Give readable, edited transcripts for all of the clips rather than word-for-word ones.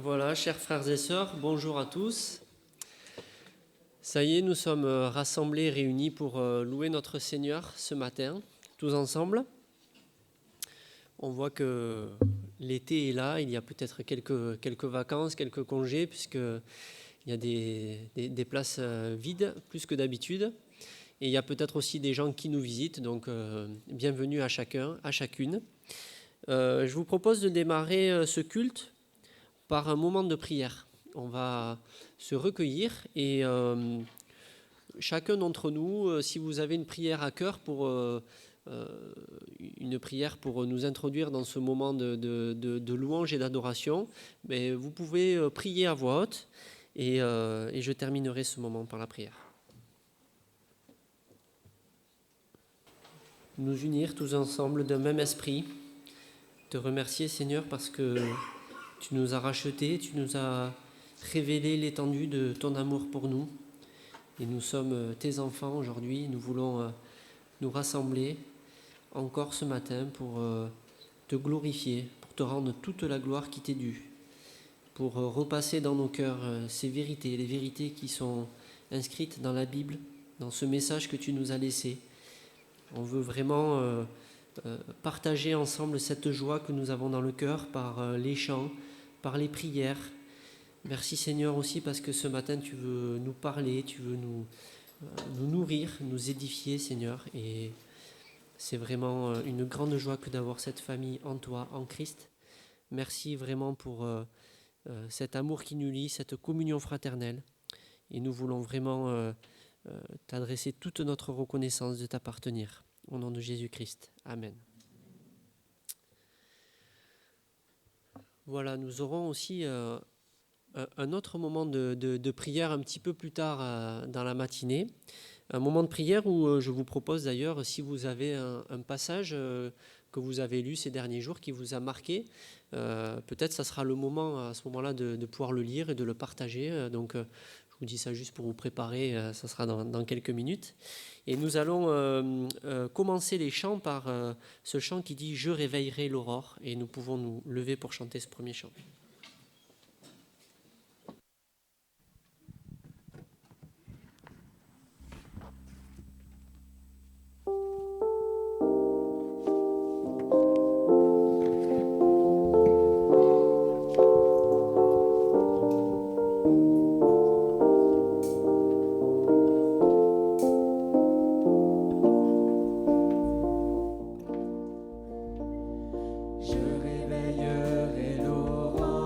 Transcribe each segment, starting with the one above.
Voilà, chers frères et sœurs, bonjour à tous. Ça y est, nous sommes rassemblés, réunis pour louer notre Seigneur ce matin, tous ensemble. On voit que l'été est là, il y a peut-être quelques vacances, quelques congés, puisqu'il y a des places vides, plus que d'habitude. Et il y a peut-être aussi des gens qui nous visitent, donc bienvenue à chacun, à chacune. Je vous propose de démarrer ce culte par un moment de prière. On va se recueillir et chacun d'entre nous, si vous avez une prière à cœur une prière pour nous introduire dans ce moment de louange et d'adoration, mais vous pouvez prier à voix haute et je terminerai ce moment par la prière. Nous unir tous ensemble d'un même esprit, te remercier Seigneur parce que tu nous as rachetés, tu nous as révélé l'étendue de ton amour pour nous. Et nous sommes tes enfants aujourd'hui. Nous voulons nous rassembler encore ce matin pour te glorifier, pour te rendre toute la gloire qui t'est due, pour repasser dans nos cœurs ces vérités, les vérités qui sont inscrites dans la Bible, dans ce message que tu nous as laissé. On veut vraiment partager ensemble cette joie que nous avons dans le cœur par les chants, par les prières. Merci Seigneur aussi parce que ce matin tu veux nous parler, tu veux nous nourrir, nous édifier Seigneur. Et c'est vraiment une grande joie que d'avoir cette famille en toi, en Christ. Merci vraiment pour cet amour qui nous lie, cette communion fraternelle. Et nous voulons vraiment t'adresser toute notre reconnaissance de t'appartenir. Au nom de Jésus-Christ. Amen. Voilà, nous aurons aussi un autre moment de prière un petit peu plus tard dans la matinée. Un moment de prière où je vous propose d'ailleurs, si vous avez un passage que vous avez lu ces derniers jours qui vous a marqué, peut-être ça sera le moment à ce moment-là de pouvoir le lire et de le partager. Donc je vous dis ça juste pour vous préparer, ça sera dans quelques minutes. Et nous allons commencer les chants par ce chant qui dit « Je réveillerai l'aurore » et nous pouvons nous lever pour chanter ce premier chant. Je réveillerai l'aurore.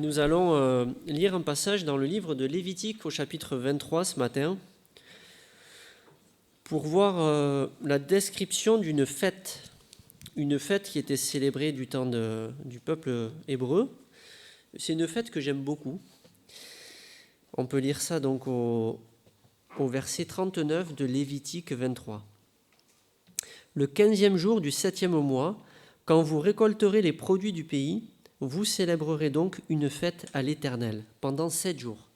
nous allons lire un passage dans le livre de Lévitique au chapitre 23 ce matin pour voir la description d'une fête qui était célébrée du temps du peuple hébreu. C'est une fête que j'aime beaucoup. On peut lire ça donc au verset 39 de Lévitique 23. Le 15e jour du 7e mois, quand vous récolterez les produits du pays, vous célébrerez donc une fête à l'Éternel pendant 7 jours.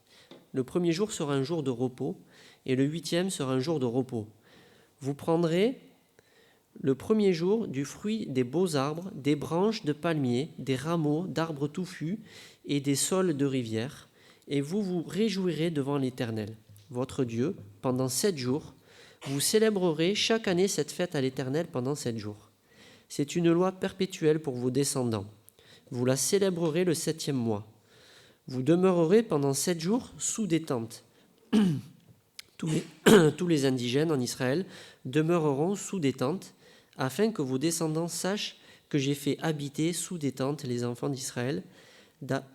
Le premier jour sera un jour de repos et le 8e sera un jour de repos. Vous prendrez le premier jour du fruit des beaux arbres, des branches de palmiers, des rameaux d'arbres touffus et des saules de rivière, et vous vous réjouirez devant l'Éternel, votre Dieu, pendant 7 jours. Vous célébrerez chaque année cette fête à l'Éternel pendant 7 jours. C'est une loi perpétuelle pour vos descendants. Vous la célébrerez le 7e mois. Vous demeurerez pendant 7 jours sous des tentes. Tous les indigènes en Israël demeureront sous des tentes, afin que vos descendants sachent que j'ai fait habiter sous des tentes les enfants d'Israël,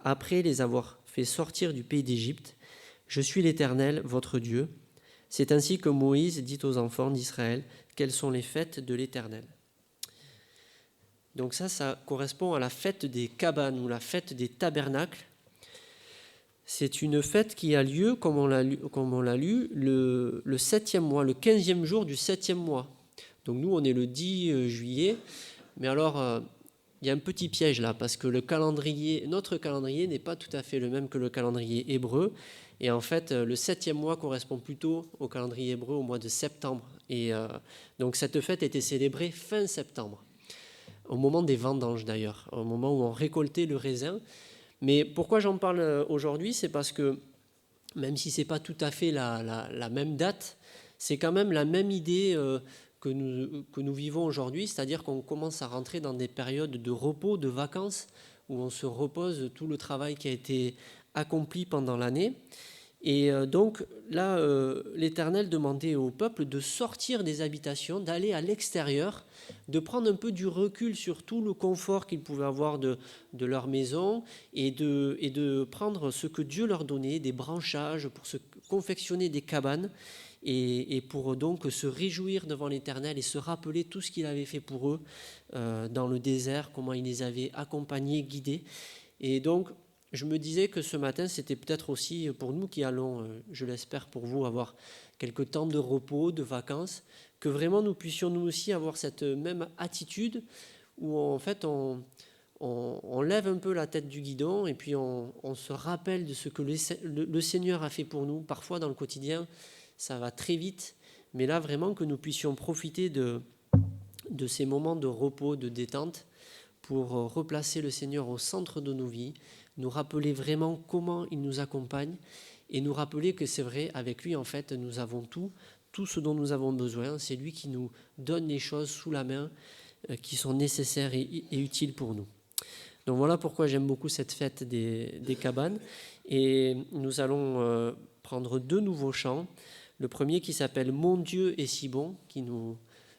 après les avoir fait sortir du pays d'Égypte. Je suis l'Éternel, votre Dieu. C'est ainsi que Moïse dit aux enfants d'Israël quelles sont les fêtes de l'Éternel. Donc ça correspond à la fête des cabanes ou la fête des tabernacles. C'est une fête qui a lieu, comme on l'a lu, le 7e mois, le 15e jour du 7e mois. Donc nous, on est le 10 juillet, mais alors il y a un petit piège là, parce que notre calendrier n'est pas tout à fait le même que le calendrier hébreu, et en fait, le 7e mois correspond plutôt au calendrier hébreu au mois de septembre, et donc cette fête était célébrée fin septembre, au moment des vendanges d'ailleurs, au moment où on récoltait le raisin. Mais pourquoi j'en parle aujourd'hui, c'est parce que, même si ce n'est pas tout à fait la même date, c'est quand même la même idée que nous vivons aujourd'hui, c'est-à-dire qu'on commence à rentrer dans des périodes de repos, de vacances, où on se repose tout le travail qui a été accompli pendant l'année. Et donc là, l'Éternel demandait au peuple de sortir des habitations, d'aller à l'extérieur, de prendre un peu du recul sur tout le confort qu'ils pouvaient avoir de leur maison et de prendre ce que Dieu leur donnait, des branchages pour se confectionner des cabanes et pour donc se réjouir devant l'Éternel et se rappeler tout ce qu'il avait fait pour eux dans le désert, comment il les avait accompagnés, guidés. Et donc, je me disais que ce matin, c'était peut-être aussi pour nous qui allons, je l'espère pour vous, avoir quelques temps de repos, de vacances, que vraiment nous puissions nous aussi avoir cette même attitude où en fait on lève un peu la tête du guidon et puis on se rappelle de ce que le Seigneur a fait pour nous. Parfois dans le quotidien, ça va très vite, mais là vraiment que nous puissions profiter de ces moments de repos, de détente, pour replacer le Seigneur au centre de nos vies, nous rappeler vraiment comment il nous accompagne et nous rappeler que c'est vrai, avec lui en fait nous avons tout ce dont nous avons besoin, c'est lui qui nous donne les choses sous la main qui sont nécessaires et utiles pour nous. Donc voilà pourquoi j'aime beaucoup cette fête des cabanes, et nous allons prendre 2 nouveaux chants. Le premier qui s'appelle « Mon Dieu est si bon », qui nous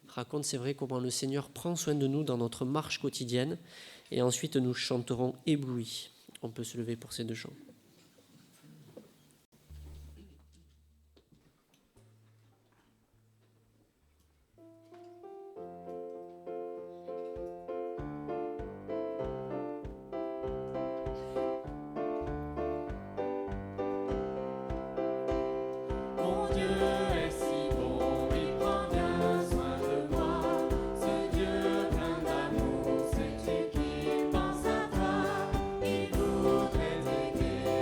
raconte, c'est vrai, comment le Seigneur prend soin de nous dans notre marche quotidienne. Et ensuite, nous chanterons « Ébloui ». On peut se lever pour ces 2 chants. Pense à toi, il voudrait t'aider.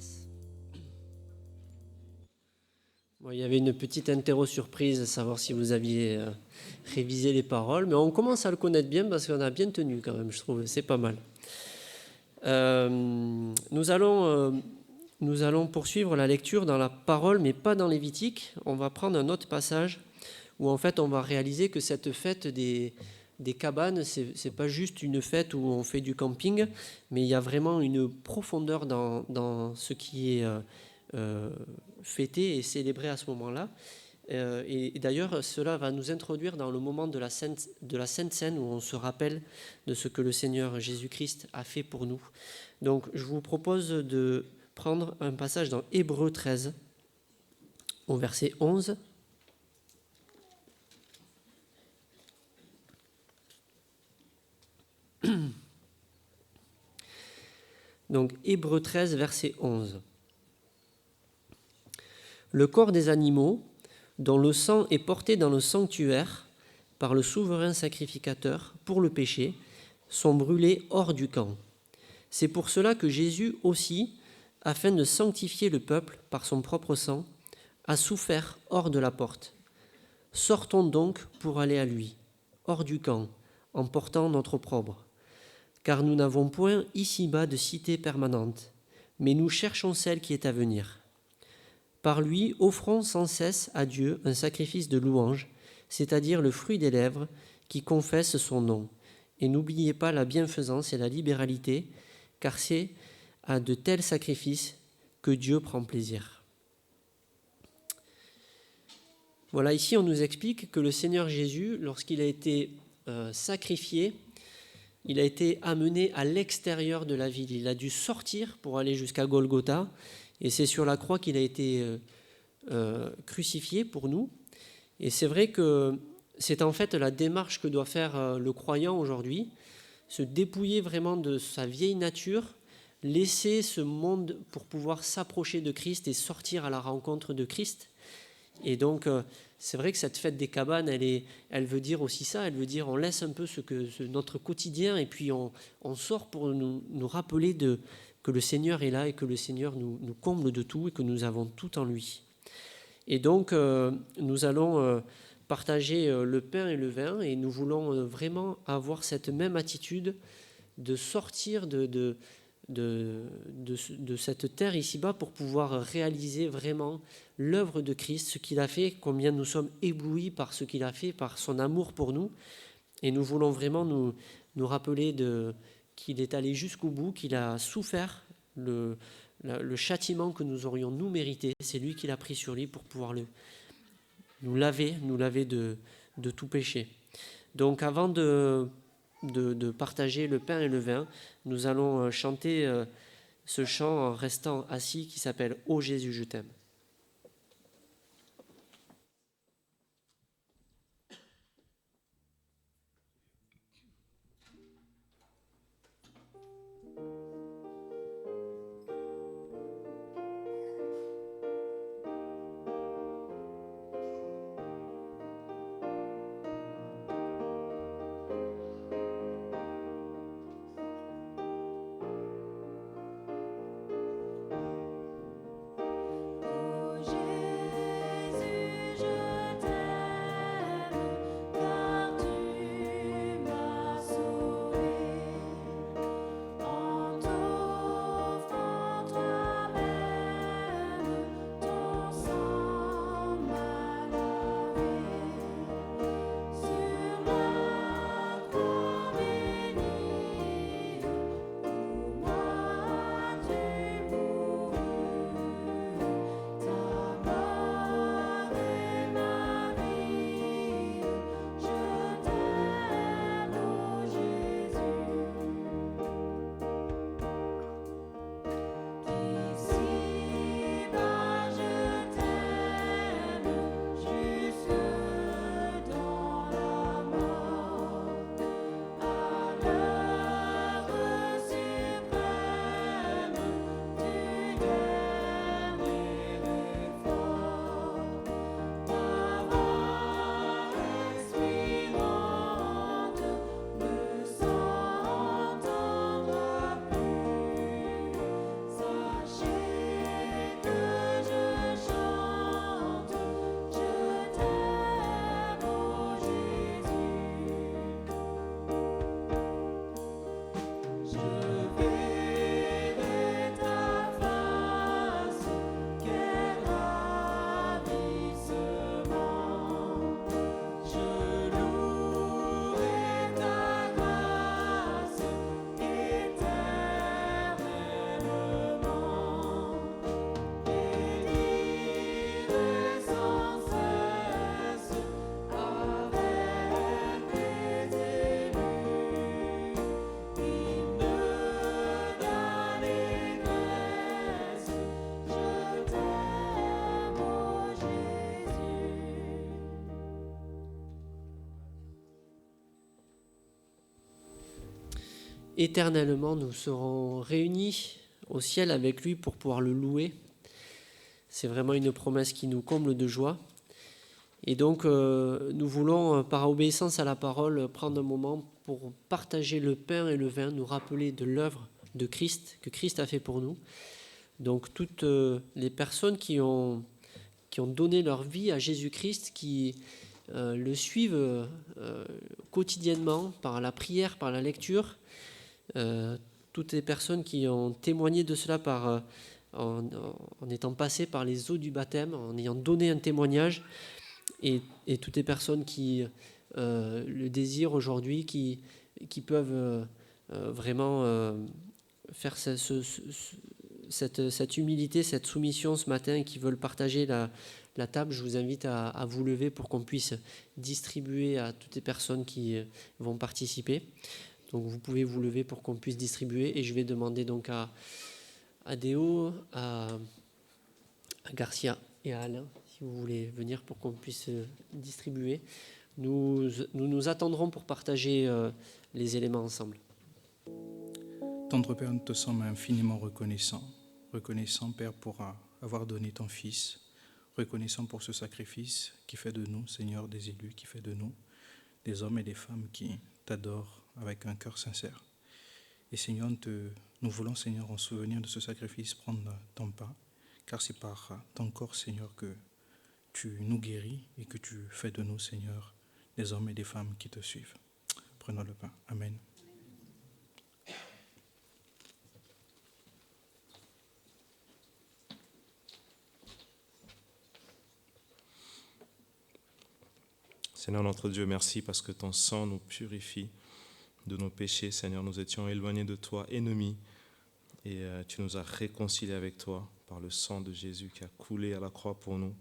place. Bon, il y avait une petite interro surprise, savoir si vous aviez révisé les paroles, mais on commence à le connaître bien parce qu'on a bien tenu quand même, je trouve, c'est pas mal. Nous allons poursuivre la lecture dans la parole, mais pas dans Lévitique. On va prendre un autre passage où en fait on va réaliser que cette fête des cabanes, c'est pas juste une fête où on fait du camping, mais il y a vraiment une profondeur dans ce qui est fêté et célébré à ce moment-là. Et d'ailleurs, cela va nous introduire dans le moment de la Sainte Seine où on se rappelle de ce que le Seigneur Jésus-Christ a fait pour nous. Donc, je vous propose de prendre un passage dans Hébreux 13, au verset 11. Donc, Hébreux 13, verset 11. Le corps des animaux, dont le sang est porté dans le sanctuaire par le souverain sacrificateur pour le péché, sont brûlés hors du camp. C'est pour cela que Jésus aussi, afin de sanctifier le peuple par son propre sang, a souffert hors de la porte. Sortons donc pour aller à lui, hors du camp, en portant notre opprobre. Car nous n'avons point ici-bas de cité permanente, mais nous cherchons celle qui est à venir. Par lui, offrons sans cesse à Dieu un sacrifice de louange, c'est-à-dire le fruit des lèvres qui confessent son nom. Et n'oubliez pas la bienfaisance et la libéralité, car c'est à de tels sacrifices que Dieu prend plaisir. Voilà, ici on nous explique que le Seigneur Jésus, lorsqu'il a été sacrifié, il a été amené à l'extérieur de la ville. Il a dû sortir pour aller jusqu'à Golgotha. Et c'est sur la croix qu'il a été crucifié pour nous. Et c'est vrai que c'est en fait la démarche que doit faire le croyant aujourd'hui, se dépouiller vraiment de sa vieille nature, laisser ce monde pour pouvoir s'approcher de Christ et sortir à la rencontre de Christ. Et donc, c'est vrai que cette fête des cabanes, elle veut dire aussi ça, elle veut dire on laisse un peu notre quotidien et puis on sort pour nous rappeler que le Seigneur est là et que le Seigneur nous comble de tout et que nous avons tout en lui. Et donc, nous allons partager le pain et le vin et nous voulons vraiment avoir cette même attitude de sortir de cette terre ici-bas pour pouvoir réaliser vraiment l'œuvre de Christ, ce qu'il a fait, combien nous sommes éblouis par ce qu'il a fait, par son amour pour nous. Et nous voulons vraiment nous rappeler qu'il est allé jusqu'au bout, qu'il a souffert le châtiment que nous aurions nous mérité. C'est lui qui l'a pris sur lui pour pouvoir nous laver de tout péché. Donc avant de partager le pain et le vin, nous allons chanter ce chant en restant assis qui s'appelle « Ô Jésus, je t'aime ». Ô éternellement nous serons réunis au ciel avec lui pour pouvoir le louer. C'est vraiment une promesse qui nous comble de joie. Et donc, nous voulons, par obéissance à la parole, prendre un moment pour partager le pain et le vin, nous rappeler de l'œuvre de Christ, que Christ a fait pour nous. Donc, toutes les personnes qui ont donné leur vie à Jésus-Christ, qui le suivent quotidiennement par la prière, par la lecture, toutes les personnes qui ont témoigné de cela en étant passées par les eaux du baptême, en ayant donné un témoignage, et toutes les personnes qui le désirent aujourd'hui, qui peuvent vraiment faire cette humilité, cette soumission ce matin, et qui veulent partager la table, je vous invite à vous lever pour qu'on puisse distribuer à toutes les personnes qui vont participer. Donc vous pouvez vous lever pour qu'on puisse distribuer, et je vais demander donc à Déo, à Garcia et à Alain, si vous voulez venir pour qu'on puisse distribuer. Nous attendrons pour partager les éléments ensemble. Tendre Père, nous te sommes infiniment reconnaissants. Reconnaissant, Père, pour avoir donné ton Fils. Reconnaissant pour ce sacrifice qui fait de nous, Seigneur, des élus, qui fait de nous des hommes et des femmes qui t'adorent avec un cœur sincère. Et Seigneur, nous voulons, Seigneur, en souvenir de ce sacrifice, prendre ton pas, car c'est par ton corps, Seigneur, que tu nous guéris et que tu fais de nous, Seigneur, des hommes et des femmes qui te suivent. Prenons le pain. Amen. Seigneur notre Dieu, merci parce que ton sang nous purifie de nos péchés. Seigneur, nous étions éloignés de toi, ennemis, et tu nous as réconciliés avec toi par le sang de Jésus qui a coulé à la croix pour nous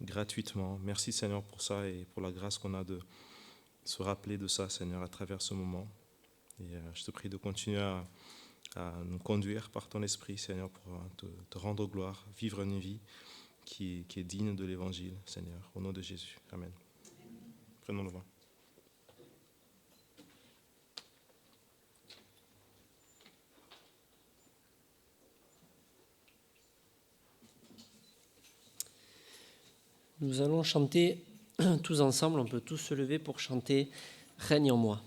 gratuitement. Merci Seigneur pour ça et pour la grâce qu'on a de se rappeler de ça, Seigneur, à travers ce moment. Et je te prie de continuer à nous conduire par ton esprit, Seigneur, pour te rendre gloire, vivre une vie qui est digne de l'évangile, Seigneur, au nom de Jésus. Amen. Prenons le vin. Nous allons chanter tous ensemble, on peut tous se lever pour chanter « Règne en moi ».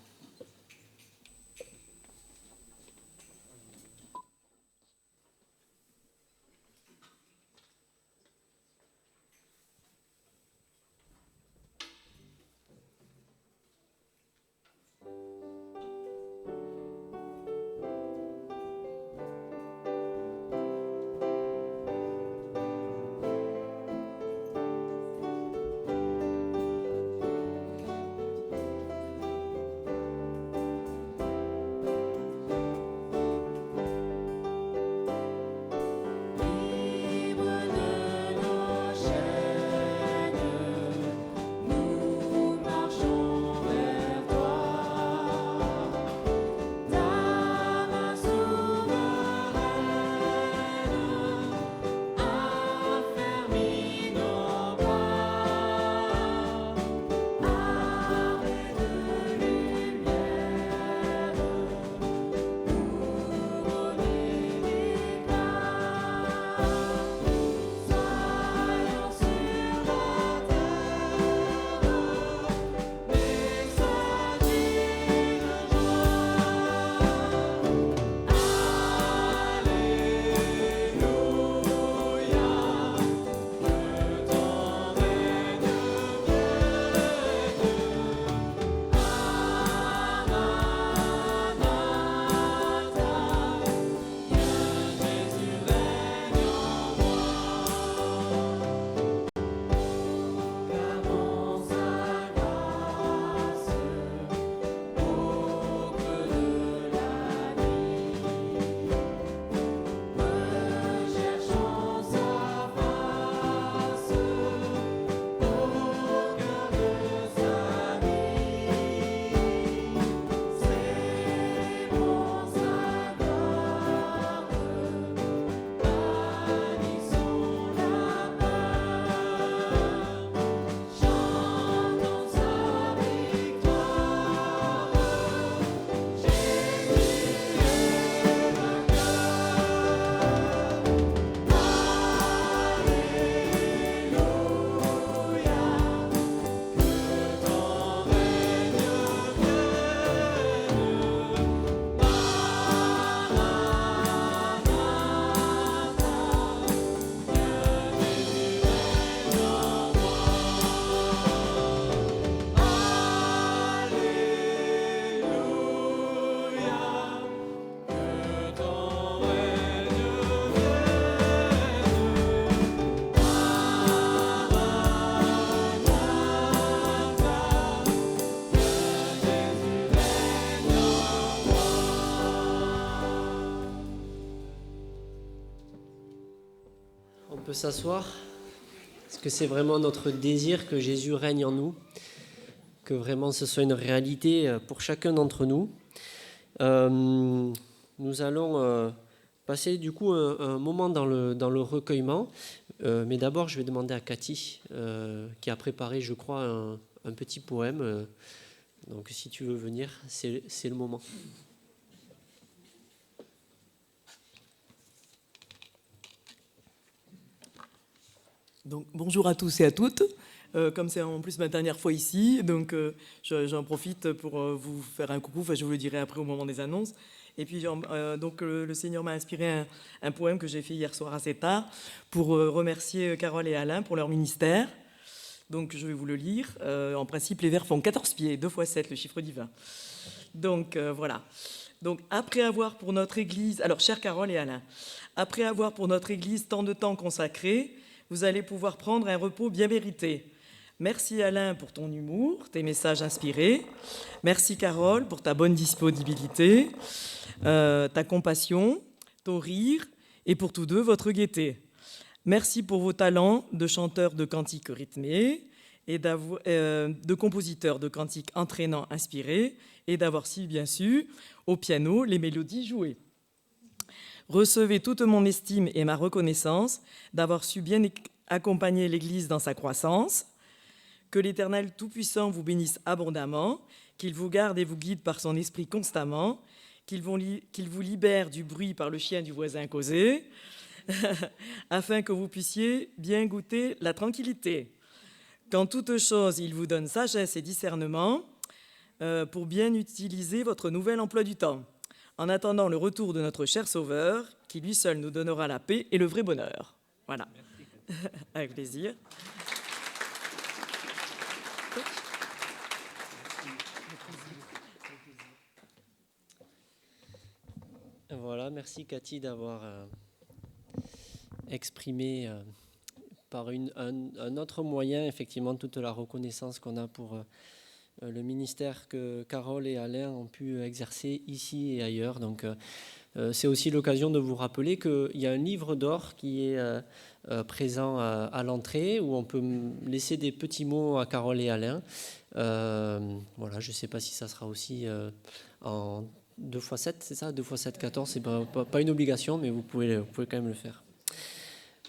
peut s'asseoir, parce que c'est vraiment notre désir que Jésus règne en nous, que vraiment ce soit une réalité pour chacun d'entre nous. Nous allons passer du coup un moment dans le recueillement, mais d'abord je vais demander à Cathy, qui a préparé, je crois, un petit poème. Donc si tu veux venir, c'est le moment. Donc, bonjour à tous et à toutes. Comme c'est en plus ma dernière fois ici, donc j'en profite pour vous faire un coucou. Enfin, je vous le dirai après au moment des annonces. Et puis, donc, le Seigneur m'a inspiré un poème que j'ai fait hier soir assez tard pour remercier Carole et Alain pour leur ministère. Donc, je vais vous le lire. En principe, les vers font 14 pieds, 2 x 7, le chiffre divin. Donc, voilà. Donc, après avoir pour notre Église... Alors, chère Carole et Alain, après avoir pour notre Église tant de temps consacré, vous allez pouvoir prendre un repos bien mérité. Merci Alain pour ton humour, tes messages inspirés. Merci Carole pour ta bonne disponibilité, ta compassion, ton rire et pour tous deux votre gaieté. Merci pour vos talents de chanteur de cantiques rythmés et de compositeur de cantiques entraînants inspirés et d'avoir si bien su au piano les mélodies jouées. Recevez toute mon estime et ma reconnaissance d'avoir su bien accompagner l'Église dans sa croissance. Que l'Éternel Tout-Puissant vous bénisse abondamment, qu'il vous garde et vous guide par son esprit constamment, qu'il vous libère du bruit par le chien du voisin causé, afin que vous puissiez bien goûter la tranquillité. Qu'en toute chose, il vous donne sagesse et discernement pour bien utiliser votre nouvel emploi du temps. En attendant le retour de notre cher Sauveur, qui lui seul nous donnera la paix et le vrai bonheur. Voilà. Avec plaisir. Voilà, merci Cathy d'avoir exprimé par un autre moyen, effectivement, toute la reconnaissance qu'on a pour le ministère que Carole et Alain ont pu exercer ici et ailleurs. Donc, c'est aussi l'occasion de vous rappeler qu'il y a un livre d'or qui est présent à l'entrée, où on peut laisser des petits mots à Carole et Alain. Voilà, je ne sais pas si ça sera aussi en 2 x 7, c'est ça, 2 x 7, 14, c'est pas une obligation, mais vous pouvez quand même le faire.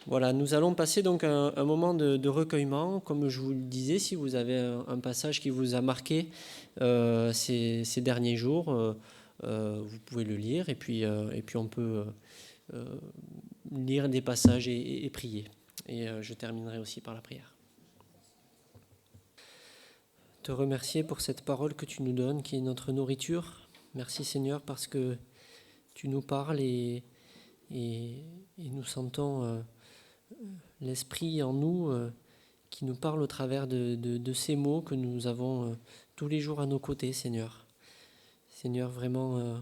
Voilà, nous allons passer donc un moment de recueillement. Comme je vous le disais, si vous avez un passage qui vous a marqué ces derniers jours, vous pouvez le lire, et puis on peut lire des passages et prier. Et je terminerai aussi par la prière. Te remercier pour cette parole que tu nous donnes, qui est notre nourriture. Merci Seigneur, parce que tu nous parles et nous sentons l'Esprit en nous qui nous parle au travers de ces mots que nous avons tous les jours à nos côtés, Seigneur. Seigneur, vraiment,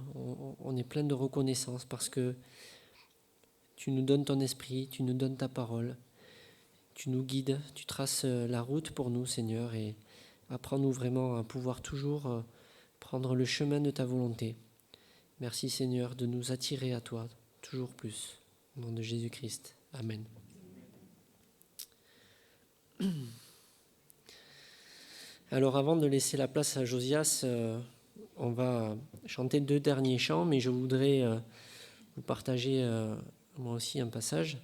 on est plein de reconnaissance parce que tu nous donnes ton esprit, tu nous donnes ta parole, tu nous guides, tu traces la route pour nous, Seigneur, et apprends-nous vraiment à pouvoir toujours prendre le chemin de ta volonté. Merci, Seigneur, de nous attirer à toi, toujours plus. Au nom de Jésus-Christ. Amen. Alors, avant de laisser la place à Josias, on va chanter 2 derniers chants, mais je voudrais vous partager moi aussi un passage.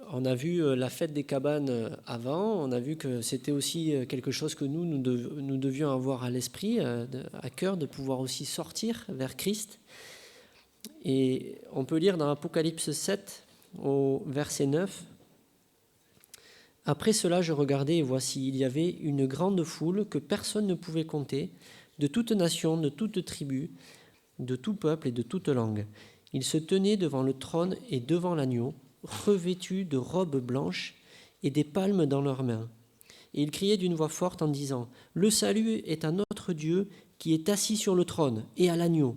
On a vu la fête des cabanes avant, on a vu que c'était aussi quelque chose que nous devions avoir à l'esprit, à cœur, de pouvoir aussi sortir vers Christ. Et on peut lire dans Apocalypse 7, au verset 9, « Après cela, je regardais et voici, il y avait une grande foule que personne ne pouvait compter, de toute nation, de toute tribu, de tout peuple et de toute langue. Ils se tenaient devant le trône et devant l'agneau, revêtus de robes blanches et des palmes dans leurs mains. Et ils criaient d'une voix forte en disant, « Le salut est à notre Dieu qui est assis sur le trône et à l'agneau. »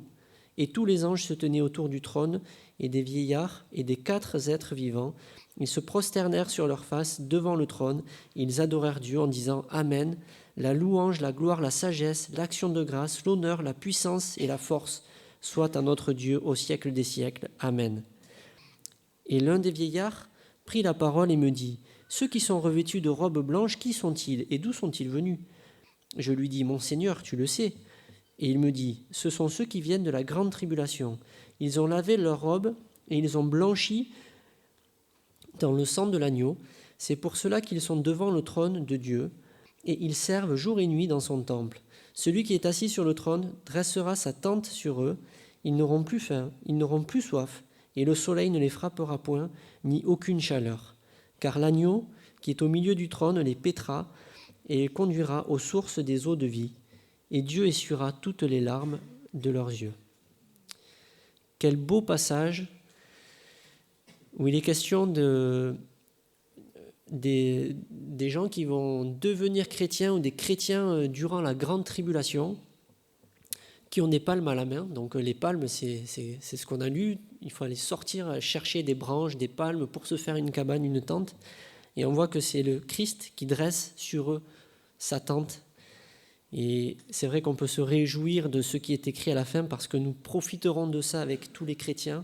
Et tous les anges se tenaient autour du trône, et des vieillards et des 4 êtres vivants. Ils se prosternèrent sur leurs faces devant le trône. Ils adorèrent Dieu en disant « Amen. La louange, la gloire, la sagesse, l'action de grâce, l'honneur, la puissance et la force soient à notre Dieu au siècle des siècles. Amen. » Et l'un des vieillards prit la parole et me dit, « Ceux qui sont revêtus de robes blanches, qui sont-ils et d'où sont-ils venus ?» Je lui dis, « Mon Seigneur, tu le sais. » Et il me dit, « Ce sont ceux qui viennent de la grande tribulation. Ils ont lavé leurs robes et ils ont blanchi dans le sang de l'agneau. C'est pour cela qu'ils sont devant le trône de Dieu et ils servent jour et nuit dans son temple. Celui qui est assis sur le trône dressera sa tente sur eux. Ils n'auront plus faim, ils n'auront plus soif, et le soleil ne les frappera point, ni aucune chaleur. Car l'agneau qui est au milieu du trône les paîtra et les conduira aux sources des eaux de vie, et Dieu essuiera toutes les larmes de leurs yeux. » Quel beau passage où il est question des gens qui vont devenir chrétiens ou des chrétiens durant la grande tribulation, qui ont des palmes à la main. Donc les palmes, c'est ce qu'on a lu. Il faut aller sortir, chercher des branches, des palmes pour se faire une cabane, une tente. Et on voit que c'est le Christ qui dresse sur eux sa tente. Et c'est vrai qu'on peut se réjouir de ce qui est écrit à la fin parce que nous profiterons de ça avec tous les chrétiens.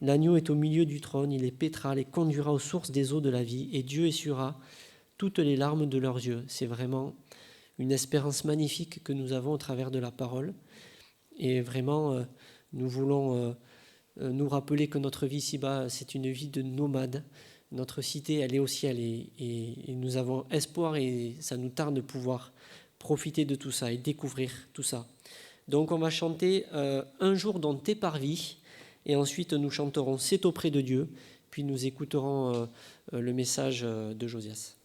L'agneau est au milieu du trône, il les paîtra, les conduira aux sources des eaux de la vie et Dieu essuiera toutes les larmes de leurs yeux. C'est vraiment une espérance magnifique que nous avons au travers de la parole. Et vraiment, nous voulons nous rappeler que notre vie ici-bas, c'est une vie de nomade. Notre cité, elle est au ciel et nous avons espoir et ça nous tarde de pouvoir profiter de tout ça et découvrir tout ça. Donc on va chanter Un jour dans tes parvis et ensuite nous chanterons C'est auprès de Dieu, puis nous écouterons le message de Josias.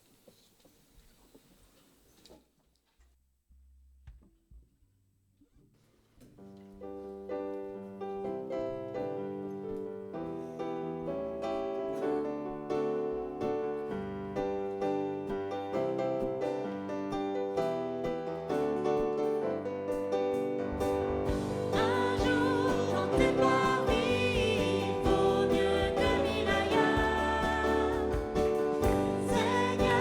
Seigneur,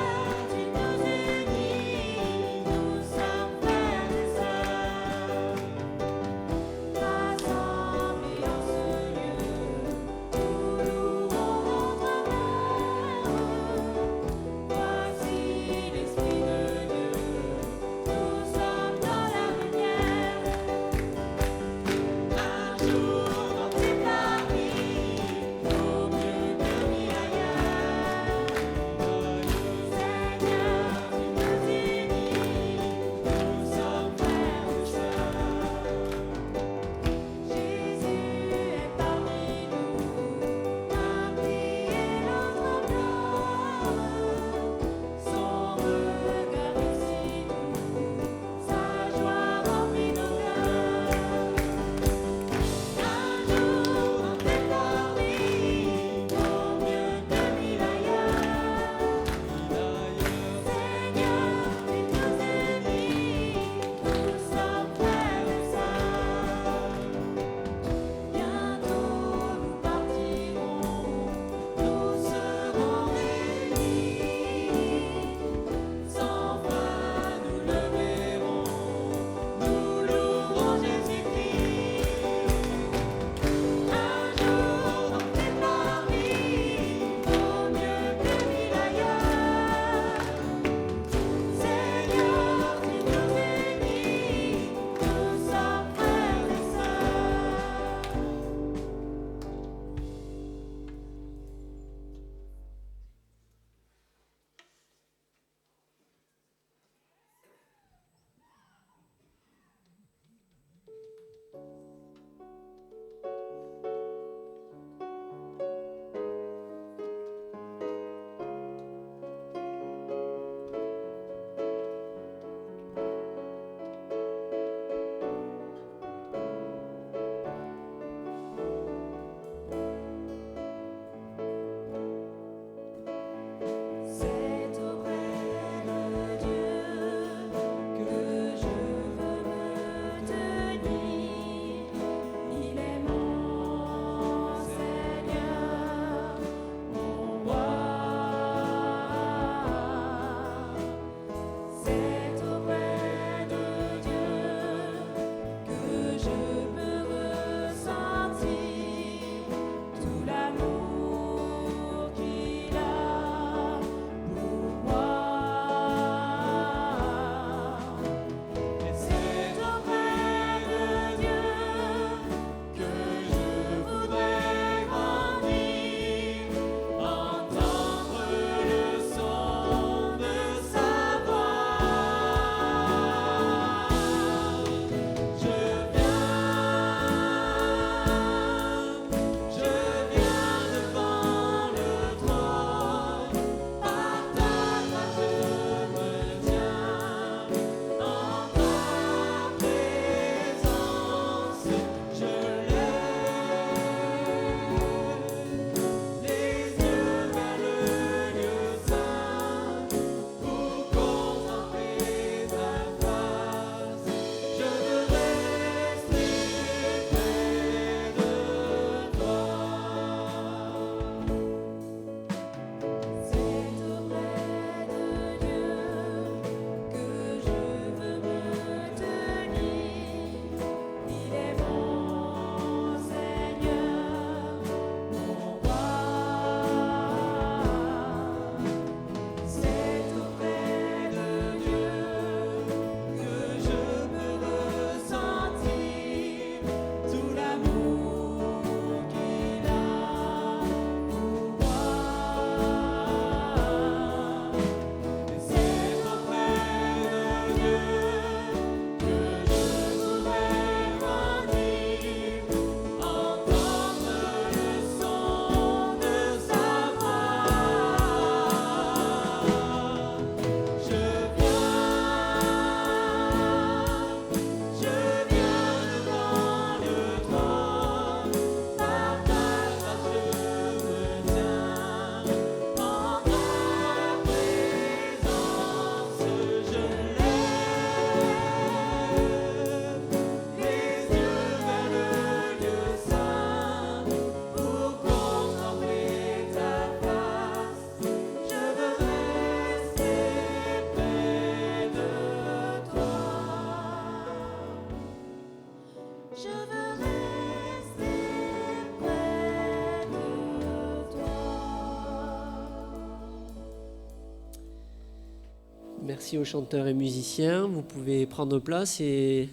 Merci aux chanteurs et musiciens. Vous pouvez prendre place et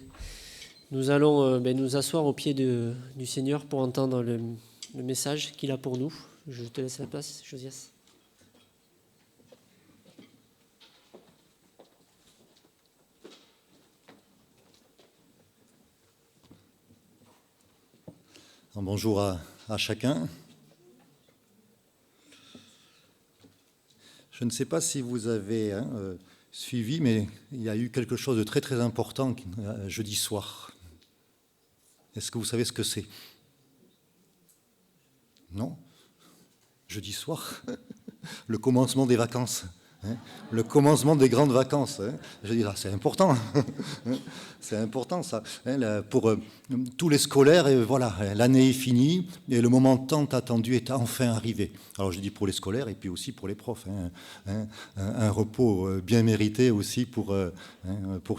nous allons nous asseoir au pied du Seigneur pour entendre le message qu'il a pour nous. Je te laisse la place, Josias. Bonjour à chacun. Je ne sais pas si vous avez suivi, mais il y a eu quelque chose de très très important jeudi soir. Est-ce que vous savez ce que c'est? Non? Jeudi soir, le commencement des vacances. Le commencement des grandes vacances. Je dis, c'est important. C'est important ça. Pour tous les scolaires, et voilà, l'année est finie et le moment tant attendu est enfin arrivé. Alors je dis pour les scolaires et puis aussi pour les profs. Un repos bien mérité aussi pour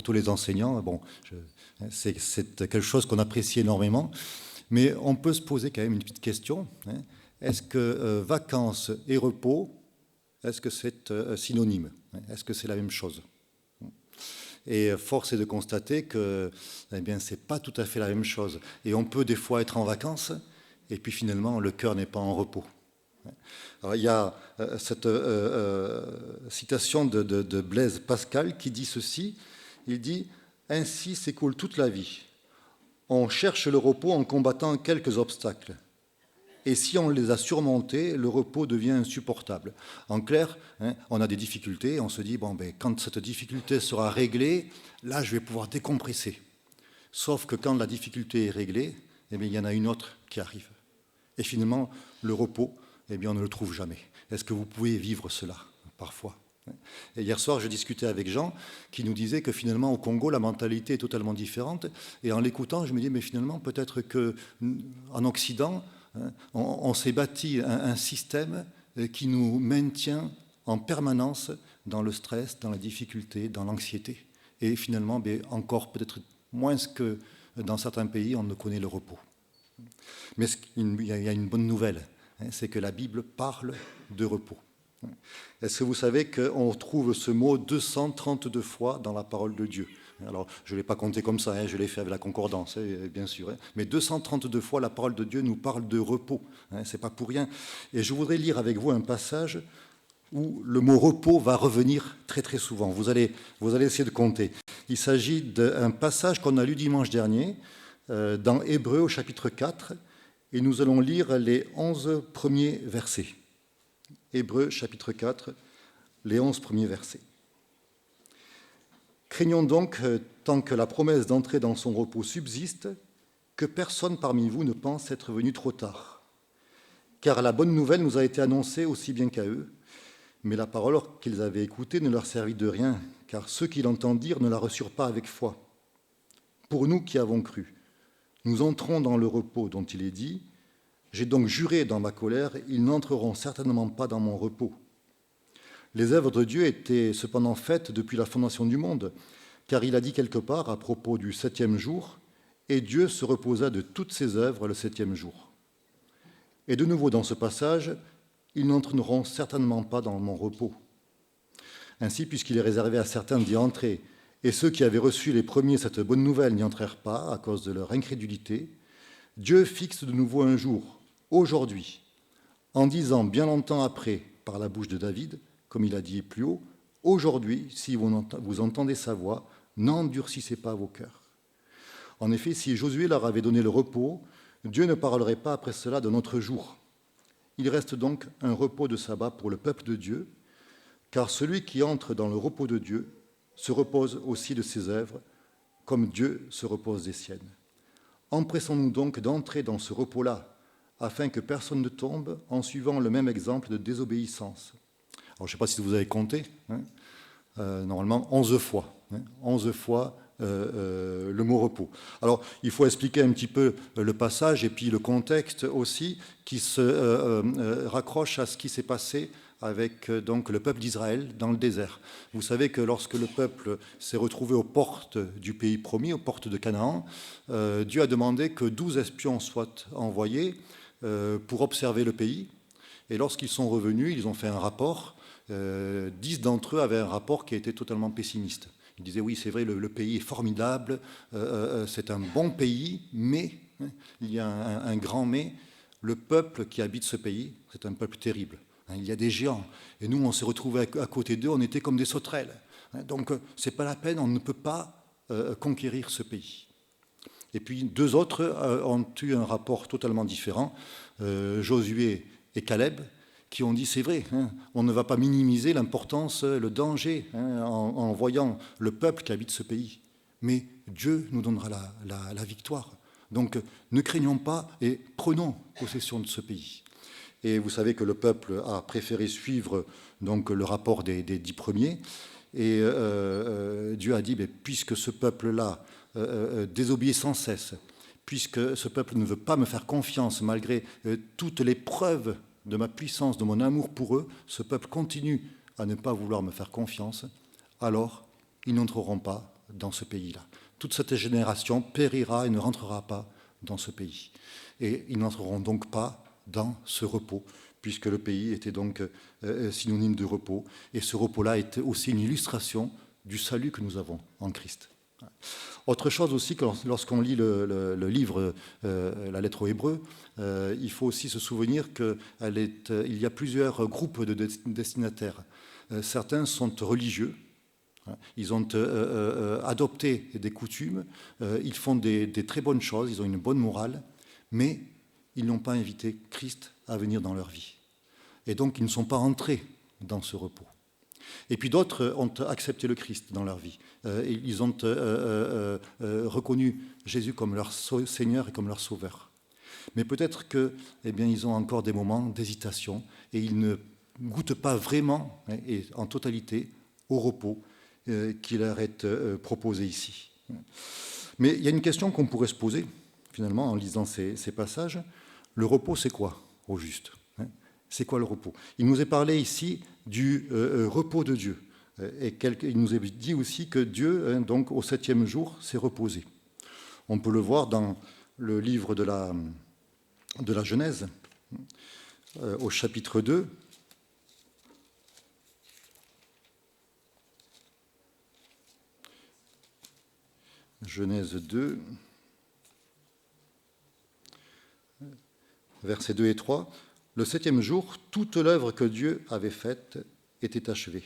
tous les enseignants. Bon, c'est quelque chose qu'on apprécie énormément. Mais on peut se poser quand même une petite question. Est-ce que vacances et repos, est-ce que c'est synonyme? Est-ce que c'est la même chose? Et force est de constater que ce n'est pas tout à fait la même chose. Et on peut des fois être en vacances et puis finalement le cœur n'est pas en repos. Alors, il y a cette citation de Blaise Pascal qui dit ceci. Il dit « Ainsi s'écoule toute la vie. On cherche le repos en combattant quelques obstacles. Et si on les a surmontés, le repos devient insupportable. » En clair, on a des difficultés, on se dit, quand cette difficulté sera réglée, là, je vais pouvoir décompresser. Sauf que quand la difficulté est réglée, il y en a une autre qui arrive. Et finalement, le repos, on ne le trouve jamais. Est-ce que vous pouvez vivre cela, parfois? Et hier soir, je discutais avec Jean, qui nous disait que finalement, au Congo, la mentalité est totalement différente. Et en l'écoutant, je me dis, mais finalement, peut-être qu'en Occident, on s'est bâti un système qui nous maintient en permanence dans le stress, dans la difficulté, dans l'anxiété. Et finalement, encore peut-être moins que dans certains pays, on ne connaît le repos. Mais il y a une bonne nouvelle, c'est que la Bible parle de repos. Est-ce que vous savez qu'on trouve ce mot 232 fois dans la parole de Dieu? Alors, je ne l'ai pas compté comme ça, je l'ai fait avec la concordance, bien sûr. Mais 232 fois, la parole de Dieu nous parle de repos. Ce n'est pas pour rien. Et je voudrais lire avec vous un passage où le mot repos va revenir très très souvent. Vous allez essayer de compter. Il s'agit d'un passage qu'on a lu dimanche dernier, dans Hébreux au chapitre 4, et nous allons lire les 11 premiers versets. Hébreux chapitre 4, les 11 premiers versets. Craignons donc, tant que la promesse d'entrer dans son repos subsiste, que personne parmi vous ne pense être venu trop tard. Car la bonne nouvelle nous a été annoncée aussi bien qu'à eux, mais la parole qu'ils avaient écoutée ne leur servit de rien, car ceux qui l'entendirent ne la reçurent pas avec foi. Pour nous qui avons cru, nous entrons dans le repos dont il est dit « J'ai donc juré dans ma colère, ils n'entreront certainement pas dans mon repos. » Les œuvres de Dieu étaient cependant faites depuis la fondation du monde, car il a dit quelque part à propos du 7e jour, « Et Dieu se reposa de toutes ses œuvres le 7e jour. » Et de nouveau dans ce passage, « Ils n'entreront certainement pas dans mon repos. » Ainsi, puisqu'il est réservé à certains d'y entrer, et ceux qui avaient reçu les premiers cette bonne nouvelle n'y entrèrent pas à cause de leur incrédulité, Dieu fixe de nouveau un jour, aujourd'hui, en disant bien longtemps après, par la bouche de David, comme il a dit plus haut, « Aujourd'hui, si vous entendez sa voix, n'endurcissez pas vos cœurs. » En effet, si Josué leur avait donné le repos, Dieu ne parlerait pas après cela d'un autre jour. Il reste donc un repos de sabbat pour le peuple de Dieu, car celui qui entre dans le repos de Dieu se repose aussi de ses œuvres, comme Dieu se repose des siennes. Empressons-nous donc d'entrer dans ce repos-là, afin que personne ne tombe en suivant le même exemple de désobéissance. Alors, je ne sais pas si vous avez compté, normalement 11 fois. 11 fois le mot repos. Alors, il faut expliquer un petit peu le passage et puis le contexte aussi qui se raccroche à ce qui s'est passé avec donc le peuple d'Israël dans le désert. Vous savez que lorsque le peuple s'est retrouvé aux portes du pays promis, aux portes de Canaan, Dieu a demandé que 12 espions soient envoyés pour observer le pays. Et lorsqu'ils sont revenus, ils ont fait un rapport 10 d'entre eux avaient un rapport qui était totalement pessimiste. Ils disaient, oui, c'est vrai, le pays est formidable, c'est un bon pays, mais, il y a un grand mais, le peuple qui habite ce pays, c'est un peuple terrible. Il y a des géants. Et nous, on s'est retrouvés à côté d'eux, on était comme des sauterelles. Donc, ce n'est pas la peine, on ne peut pas conquérir ce pays. Et puis, 2 autres ont eu un rapport totalement différent, Josué et Caleb, qui ont dit, c'est vrai, on ne va pas minimiser l'importance, le danger, en voyant le peuple qui habite ce pays. Mais Dieu nous donnera la victoire. Donc, ne craignons pas et prenons possession de ce pays. Et vous savez que le peuple a préféré suivre donc, le rapport des 10 premiers. Et Dieu a dit, puisque ce peuple-là désobéit sans cesse, puisque ce peuple ne veut pas me faire confiance malgré toutes les preuves de ma puissance, de mon amour pour eux, ce peuple continue à ne pas vouloir me faire confiance, alors ils n'entreront pas dans ce pays-là. Toute cette génération périra et ne rentrera pas dans ce pays. Et ils n'entreront donc pas dans ce repos, puisque le pays était donc synonyme de repos. Et ce repos-là est aussi une illustration du salut que nous avons en Christ. Autre chose aussi, que lorsqu'on lit le livre, la lettre aux Hébreux, il faut aussi se souvenir qu'il y a plusieurs groupes de destinataires. Certains sont religieux, ils ont adopté des coutumes, ils font des très bonnes choses, ils ont une bonne morale, mais ils n'ont pas invité Christ à venir dans leur vie. Et donc, ils ne sont pas entrés dans ce repos. Et puis d'autres ont accepté le Christ dans leur vie. Ils ont reconnu Jésus comme leur Seigneur et comme leur Sauveur. Mais peut-être qu'ils ont encore des moments d'hésitation et ils ne goûtent pas vraiment et en totalité au repos qui leur est proposé ici. Mais il y a une question qu'on pourrait se poser, finalement, en lisant ces passages. Le repos, c'est quoi, au juste ? C'est quoi le repos ? Il nous est parlé ici du repos de Dieu. Et il nous est dit aussi que Dieu, donc, au 7e jour, s'est reposé. On peut le voir dans le livre de la Genèse, au chapitre 2. Genèse 2, versets 2 et 3. Le 7e jour, toute l'œuvre que Dieu avait faite était achevée.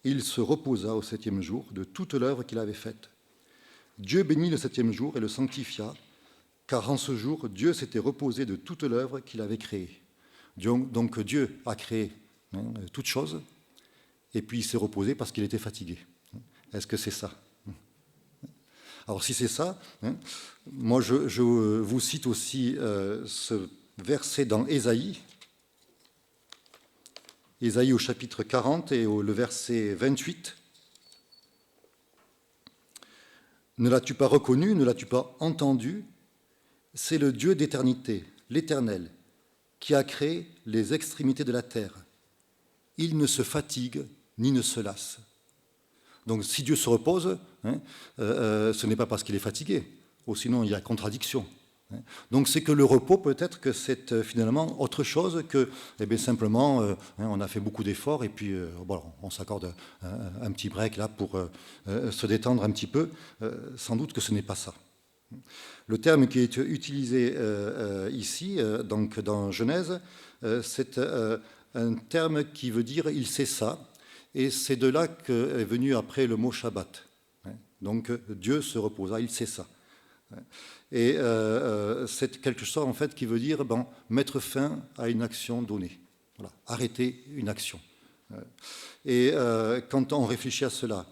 Il se reposa au 7e jour de toute l'œuvre qu'il avait faite. Dieu bénit le 7e jour et le sanctifia, car en ce jour, Dieu s'était reposé de toute l'œuvre qu'il avait créée. Donc Dieu a créé toutes choses, et puis il s'est reposé parce qu'il était fatigué. Est-ce que c'est ça ? Alors si c'est ça, moi je vous cite aussi ce verset dans Ésaïe au chapitre 40 et le verset 28. Ne l'as-tu pas reconnu, ne l'as-tu pas entendu ? C'est le Dieu d'éternité, l'Éternel, qui a créé les extrémités de la terre. Il ne se fatigue ni ne se lasse. Donc si Dieu se repose, ce n'est pas parce qu'il est fatigué, ou sinon il y a contradiction. Donc c'est que le repos, peut-être que c'est finalement autre chose que simplement on a fait beaucoup d'efforts et puis on s'accorde un petit break là pour se détendre un petit peu. Sans doute que ce n'est pas ça. Le terme qui est utilisé ici, donc dans Genèse, c'est un terme qui veut dire « il cessa », et c'est de là qu'est venu après le mot « Shabbat ». Donc Dieu se reposa, il cessa. Et c'est quelque chose en fait qui veut dire mettre fin à une action donnée, voilà, arrêter une action. Et quand on réfléchit à cela,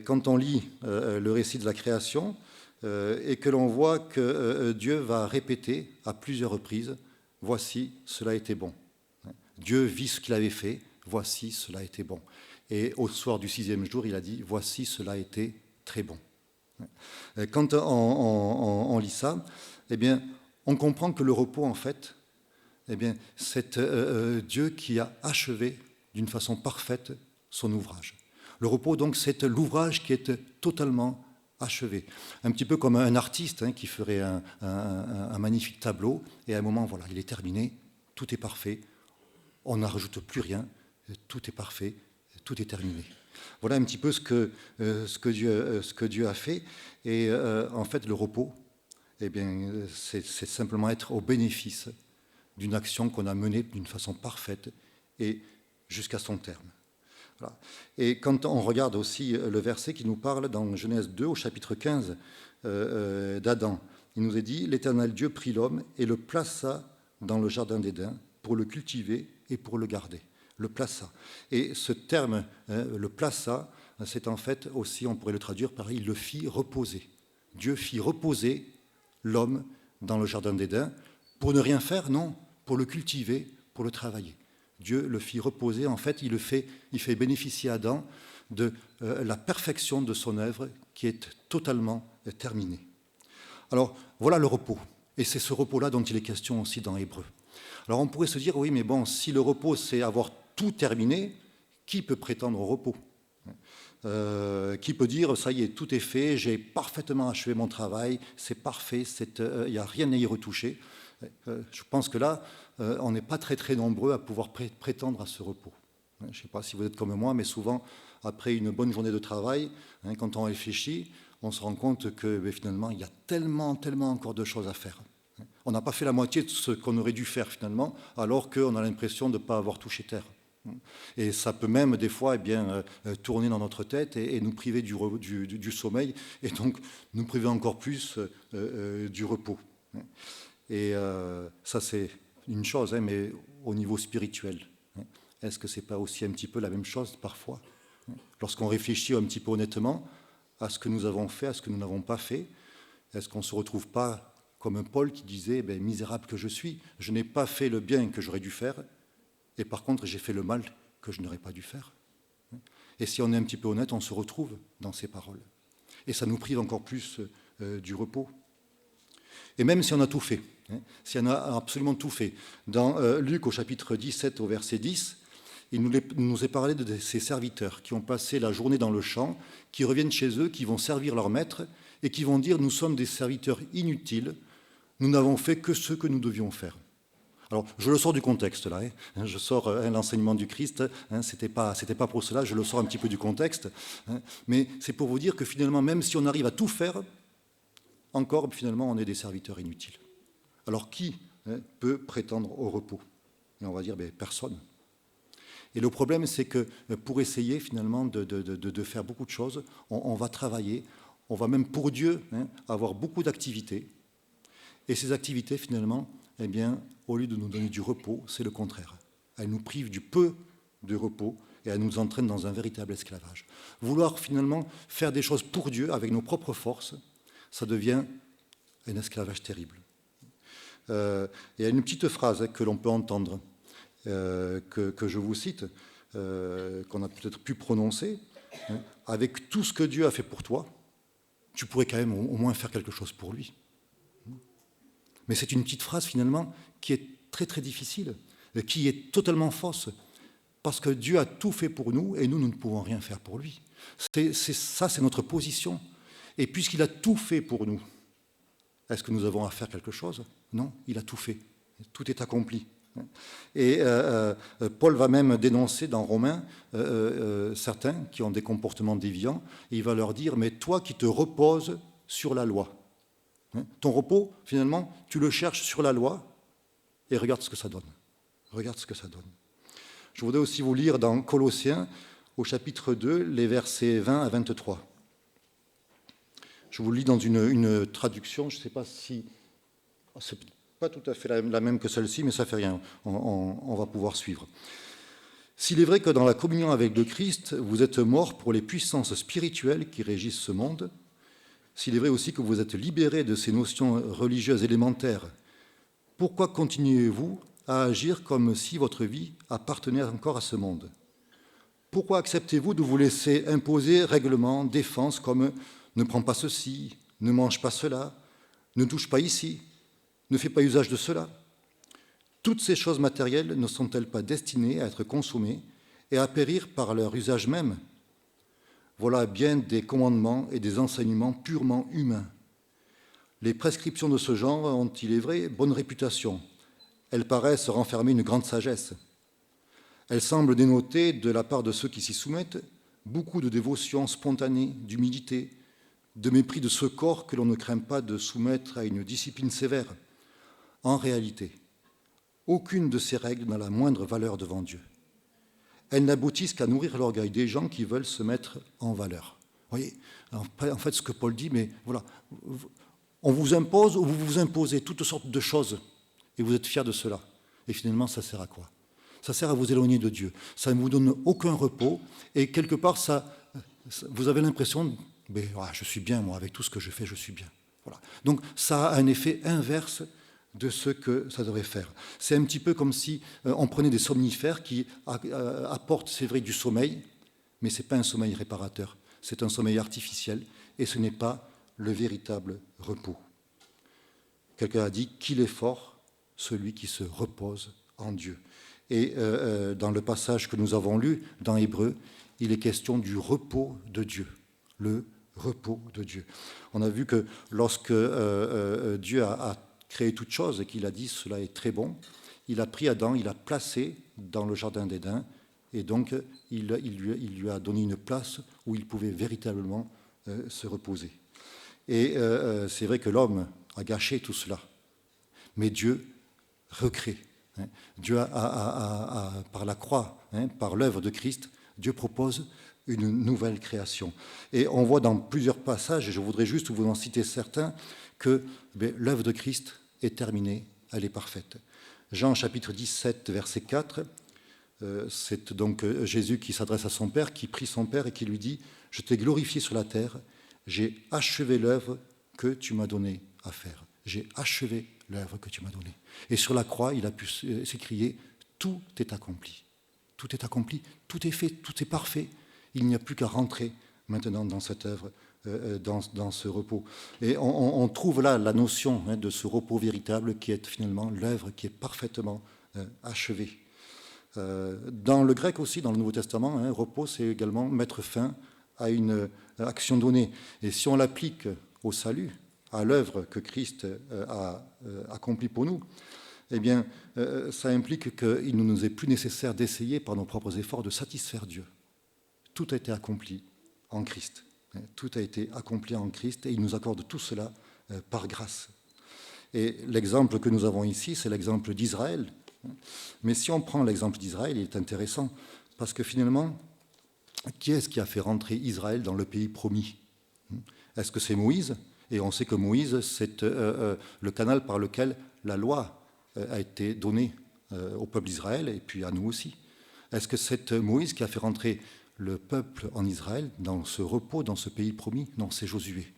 quand on lit le récit de la création et que l'on voit que Dieu va répéter à plusieurs reprises, voici, cela était bon. Dieu vit ce qu'il avait fait, voici, cela était bon. Et au soir du 6e jour, il a dit, voici, cela était très bon. Quand on lit ça, on comprend que le repos, en fait, c'est Dieu qui a achevé d'une façon parfaite son ouvrage. Le repos, donc, c'est l'ouvrage qui est totalement achevé. Un petit peu comme un artiste qui ferait un magnifique tableau, et à un moment, voilà, il est terminé, tout est parfait, on n'en rajoute plus rien, tout est parfait, tout est terminé. Voilà un petit peu ce que Dieu a fait. Et en fait, le repos, eh bien, c'est simplement être au bénéfice d'une action qu'on a menée d'une façon parfaite et jusqu'à son terme. Voilà. Et quand on regarde aussi le verset qui nous parle dans Genèse 2, au chapitre 15 d'Adam, il nous est dit « L'Éternel Dieu prit l'homme et le plaça dans le jardin d'Éden pour le cultiver et pour le garder. » Le plaça. Et ce terme, le plaça, c'est en fait aussi, on pourrait le traduire par « il le fit reposer ». Dieu fit reposer l'homme dans le jardin d'Éden pour ne rien faire, non, pour le cultiver, pour le travailler. Dieu le fit reposer, en fait, il fait bénéficier Adam de la perfection de son œuvre qui est totalement terminée. Alors, voilà le repos. Et c'est ce repos-là dont il est question aussi dans Hébreux. Alors, on pourrait se dire, oui, mais bon, si le repos, c'est avoir tout terminé, qui peut prétendre au repos ? Qui peut dire, ça y est, tout est fait, j'ai parfaitement achevé mon travail, c'est parfait, il n'y a rien à y retoucher. Je pense que là, on n'est pas très très nombreux à pouvoir prétendre à ce repos. Je ne sais pas si vous êtes comme moi, mais souvent, après une bonne journée de travail, quand on réfléchit, on se rend compte que finalement, il y a tellement encore de choses à faire. On n'a pas fait la moitié de ce qu'on aurait dû faire finalement, alors qu'on a l'impression de ne pas avoir touché terre. Et ça peut même des fois tourner dans notre tête et nous priver du sommeil, et donc nous priver encore plus du repos. Et ça c'est une chose, mais au niveau spirituel, est-ce que ce n'est pas aussi un petit peu la même chose parfois ? Lorsqu'on réfléchit un petit peu honnêtement à ce que nous avons fait, à ce que nous n'avons pas fait, est-ce qu'on ne se retrouve pas comme un Paul qui disait « misérable que je suis, je n'ai pas fait le bien que j'aurais dû faire, et par contre j'ai fait le mal que je n'aurais pas dû faire ». Et si on est un petit peu honnête, on se retrouve dans ces paroles. Et ça nous prive encore plus du repos. Et même si on a tout fait, si on a absolument tout fait, dans Luc au chapitre 17 au verset 10, il nous est parlé de ces serviteurs qui ont passé la journée dans le champ, qui reviennent chez eux, qui vont servir leur maître et qui vont dire « Nous sommes des serviteurs inutiles, nous n'avons fait que ce que nous devions faire ». Alors, je le sors du contexte, là. Je sors l'enseignement du Christ. C'était pas pour cela, je le sors un petit peu du contexte. Mais c'est pour vous dire que finalement, même si on arrive à tout faire, encore, finalement, on est des serviteurs inutiles. Alors, qui peut prétendre au repos ? Et on va dire, personne. Et le problème, c'est que pour essayer, finalement, de faire beaucoup de choses, on va travailler, on va même, pour Dieu, avoir beaucoup d'activités. Et ces activités, finalement, au lieu de nous donner du repos, c'est le contraire. Elles nous privent du peu de repos et elles nous entraînent dans un véritable esclavage. Vouloir finalement faire des choses pour Dieu avec nos propres forces, ça devient un esclavage terrible. Il y a une petite phrase que l'on peut entendre, que je vous cite, qu'on a peut-être pu prononcer. Avec tout ce que Dieu a fait pour toi, tu pourrais quand même au moins faire quelque chose pour lui. Mais c'est une petite phrase finalement qui est très très difficile, qui est totalement fausse, parce que Dieu a tout fait pour nous et nous ne pouvons rien faire pour lui. C'est notre position. Et puisqu'il a tout fait pour nous, est-ce que nous avons à faire quelque chose ? Non, il a tout fait. Tout est accompli. Et Paul va même dénoncer dans Romains certains qui ont des comportements déviants, et il va leur dire « Mais toi qui te reposes sur la loi, ton repos, finalement, tu le cherches sur la loi, et regarde ce que ça donne. Regarde ce que ça donne. » Je voudrais aussi vous lire dans Colossiens, au chapitre 2, les versets 20 à 23. Je vous lis dans une traduction, je ne sais pas si... C'est pas tout à fait la même que celle-ci, mais ça ne fait rien, on va pouvoir suivre. « S'il est vrai que dans la communion avec le Christ, vous êtes morts pour les puissances spirituelles qui régissent ce monde, s'il est vrai aussi que vous êtes libérés de ces notions religieuses élémentaires, pourquoi continuez-vous à agir comme si votre vie appartenait encore à ce monde ? Pourquoi acceptez-vous de vous laisser imposer règlements, défenses comme « ne prends pas ceci, ne mange pas cela, ne touche pas ici, ne fais pas usage de cela ». Toutes ces choses matérielles ne sont-elles pas destinées à être consommées et à périr par leur usage même ? Voilà bien des commandements et des enseignements purement humains. Les prescriptions de ce genre ont, il est vrai, bonne réputation. Elles paraissent renfermer une grande sagesse. Elle semble dénoter, de la part de ceux qui s'y soumettent, beaucoup de dévotion spontanée, d'humilité, de mépris de ce corps que l'on ne craint pas de soumettre à une discipline sévère. En réalité, aucune de ces règles n'a la moindre valeur devant Dieu. Elles n'aboutissent qu'à nourrir l'orgueil des gens qui veulent se mettre en valeur. Vous voyez, en fait, ce que Paul dit, mais voilà, on vous impose ou vous vous imposez toutes sortes de choses et vous êtes fiers de cela. Et finalement, ça sert à quoi? Ça sert à vous éloigner de Dieu. Ça ne vous donne aucun repos et quelque part, vous avez l'impression, mais, voilà, je suis bien, moi, avec tout ce que je fais, je suis bien. Voilà. Donc, ça a un effet inverse de ce que ça devrait faire. C'est un petit peu comme si on prenait des somnifères qui apportent, c'est vrai, du sommeil, mais ce n'est pas un sommeil réparateur, c'est un sommeil artificiel et ce n'est pas le véritable repos. Quelqu'un a dit qu'il est fort, celui qui se repose en Dieu. Et dans le passage que nous avons lu dans Hébreux, il est question du repos de Dieu, le repos de Dieu. On a vu que lorsque Dieu a créé toute chose et qu'il a dit cela est très bon, il a pris Adam, il l'a placé dans le jardin d'Éden et donc il lui a donné une place où il pouvait véritablement se reposer. Et c'est vrai que l'homme a gâché tout cela, mais Dieu recrée. Dieu par la croix, par l'œuvre de Christ, Dieu propose une nouvelle création. Et on voit dans plusieurs passages, et je voudrais juste vous en citer certains, que l'œuvre de Christ est terminée, elle est parfaite. Jean chapitre 17, verset 4, c'est donc Jésus qui s'adresse à son Père, qui prie son Père et qui lui dit « Je t'ai glorifié sur la terre, j'ai achevé l'œuvre que tu m'as donnée à faire. J'ai achevé l'œuvre que tu m'as donnée. » Et sur la croix, il a pu s'écrier « Tout est accompli. Tout est accompli, tout est fait, tout est parfait. Il n'y a plus qu'à rentrer maintenant dans cette œuvre, dans ce repos. » Et on trouve là la notion de ce repos véritable qui est finalement l'œuvre qui est parfaitement achevée. Dans le grec aussi, dans le Nouveau Testament, repos, c'est également mettre fin à une action donnée. Et si on l'applique au salut, à l'œuvre que Christ a accomplie pour nous, eh bien, ça implique qu'il ne nous est plus nécessaire d'essayer par nos propres efforts de satisfaire Dieu. Tout a été accompli en Christ. Tout a été accompli en Christ et il nous accorde tout cela par grâce. Et l'exemple que nous avons ici, c'est l'exemple d'Israël. Mais si on prend l'exemple d'Israël, il est intéressant parce que finalement, qui est-ce qui a fait rentrer Israël dans le pays promis? Est-ce que c'est Moïse? Et on sait que Moïse, c'est le canal par lequel la loi a été donnée au peuple d'Israël et puis à nous aussi. Est-ce que c'est Moïse qui a fait rentrer le peuple en Israël dans ce repos, dans ce pays promis? Non, c'est Josué.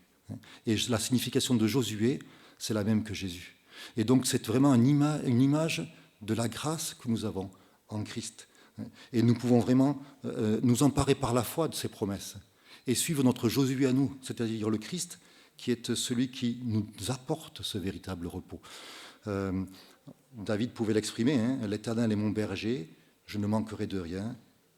Et la signification de Josué, c'est la même que Jésus. Et donc c'est vraiment une image de la grâce que nous avons en Christ. Et nous pouvons vraiment nous emparer par la foi de ces promesses et suivre notre Josué à nous, c'est-à-dire le Christ, qui est celui qui nous apporte ce véritable repos. David pouvait l'exprimer, l'Éternel est mon berger, je ne manquerai de rien,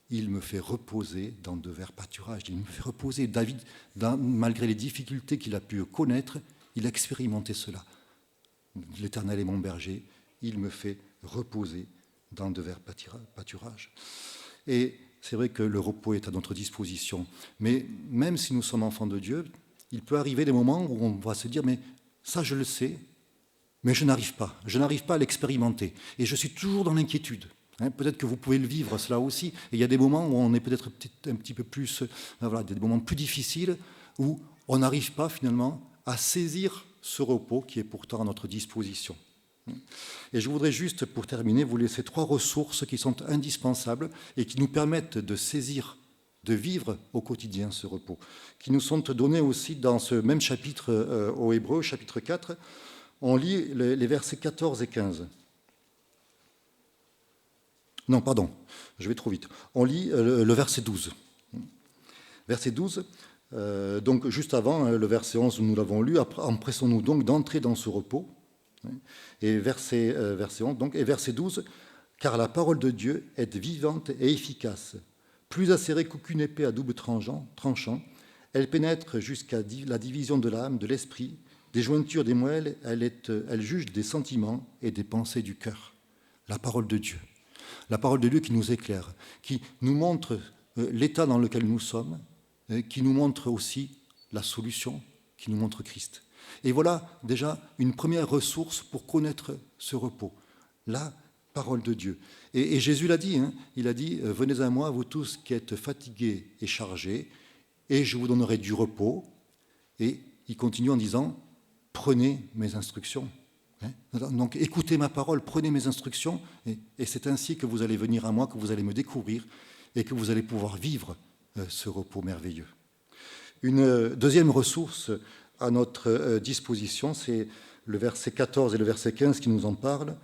il me fait reposer dans de verts pâturages. Il me fait reposer. David, malgré les difficultés qu'il a pu connaître, il a expérimenté cela. L'Éternel est mon berger, il me fait reposer dans de verts pâturages. Et c'est vrai que le repos est à notre disposition. Mais même si nous sommes enfants de Dieu, il peut arriver des moments où on va se dire, mais ça je le sais, mais je n'arrive pas. Je n'arrive pas à l'expérimenter. Et je suis toujours dans l'inquiétude. Peut-être que vous pouvez le vivre, cela aussi. Et il y a des moments où on est peut-être un petit peu plus, des moments plus difficiles, où on n'arrive pas finalement à saisir ce repos qui est pourtant à notre disposition. Et je voudrais juste, pour terminer, vous laisser 3 ressources qui sont indispensables et qui nous permettent de saisir, de vivre au quotidien ce repos, qui nous sont données aussi dans ce même chapitre aux Hébreux, chapitre 4. On lit les versets 14 et 15. Non, pardon, je vais trop vite. On lit le verset 12. Verset 12, donc juste avant, le verset 11, nous l'avons lu, empressons-nous donc d'entrer dans ce repos. Et verset 11, donc, et verset 12, car la parole de Dieu est vivante et efficace, plus acérée qu'aucune épée à double tranchant, elle pénètre jusqu'à la division de l'âme, de l'esprit, des jointures des moelles, elle juge des sentiments et des pensées du cœur. La parole de Dieu. La parole de Dieu qui nous éclaire, qui nous montre l'état dans lequel nous sommes, qui nous montre aussi la solution, qui nous montre Christ. Et voilà déjà une première ressource pour connaître ce repos, la parole de Dieu. Et Jésus l'a dit, il a dit « Venez à moi, vous tous qui êtes fatigués et chargés, et je vous donnerai du repos. » Et il continue en disant « Prenez mes instructions. » Donc écoutez ma parole, prenez mes instructions, et c'est ainsi que vous allez venir à moi, que vous allez me découvrir, et que vous allez pouvoir vivre ce repos merveilleux. Une deuxième ressource à notre disposition, c'est le verset 14 et le verset 15 qui nous en parlent.